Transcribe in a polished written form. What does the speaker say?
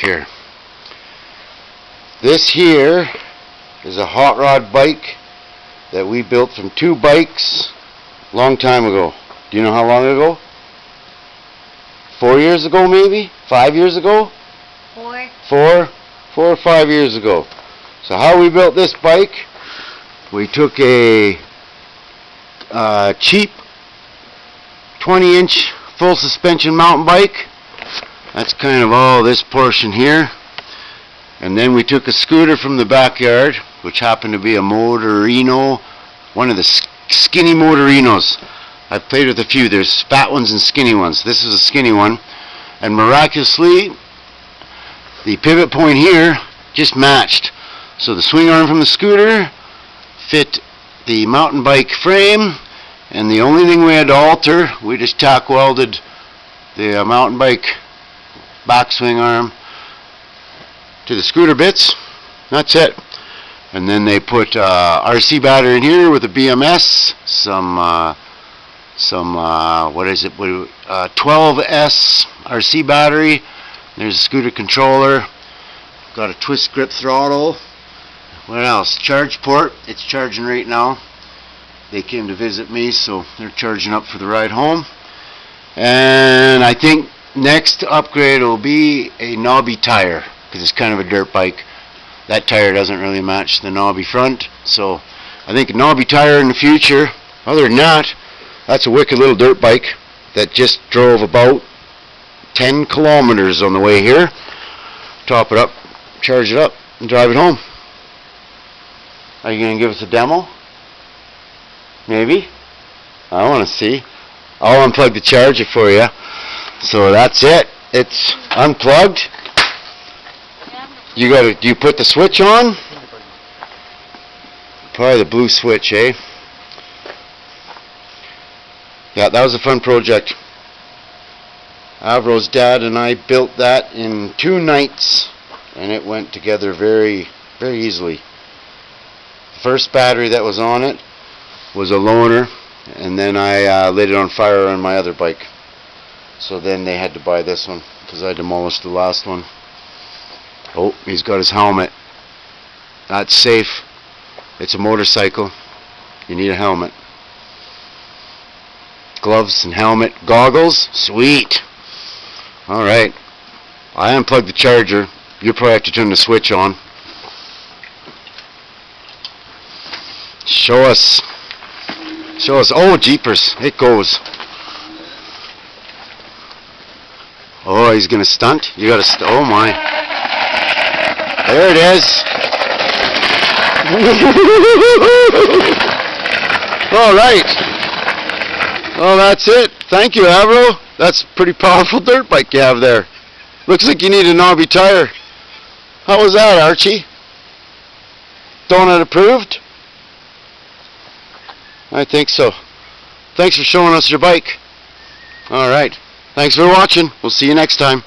here. This here is a hot rod bike that we built from 2 bikes a long time ago. Do you know how long ago? 4 years ago, maybe? 5 years ago? 4 or 5 years ago. So how we built this bike, we took a cheap 20-inch full suspension mountain bike. That's kind of all this portion here. And then we took a scooter from the backyard, which happened to be a Motorino, one of the skinny Motorinos. I've played with a few. There's fat ones and skinny ones. This is a skinny one. And miraculously, the pivot point here just matched. So the swing arm from the scooter fit the mountain bike frame, and the only thing we had to alter, we just tack welded the mountain bike backswing arm to the scooter bits. That's it. And then they put RC battery in here with a BMS, some what is it? 12S RC battery. There's a scooter controller. Got a twist grip throttle. What else? Charge port. It's charging right now. They came to visit me, so they're charging up for the ride home. And I think next upgrade will be a knobby tire, because it's kind of a dirt bike. That tire doesn't really match the knobby front, so I think a knobby tire in the future. Other than that, that's a wicked little dirt bike that just drove about 10 kilometers on the way here. Top it up, charge it up, and drive it home. Are you going to give us a demo? Maybe? I want to see. I'll unplug the charger for you. So that's it. It's unplugged. Do you put the switch on? Probably the blue switch, eh? Yeah, that was a fun project. Avro's dad and I built that in 2 nights, and it went together very, very easily. The first battery that was on it was a loaner, and then I lit it on fire on my other bike. So then they had to buy this one, because I demolished the last one. Oh, he's got his helmet. That's safe. It's a motorcycle. You need a helmet. Gloves and helmet. Goggles. Sweet. Alright. I unplugged the charger. You probably have to turn the switch on. Show us. Show us. Oh, jeepers. It goes. Oh, he's going to stunt? You got to oh my. There it is. All right. Well, that's it. Thank you, Avro. That's a pretty powerful dirt bike you have there. Looks like you need a knobby tire. How was that, Archie? Donut approved? I think so. Thanks for showing us your bike. All right. Thanks for watching. We'll see you next time.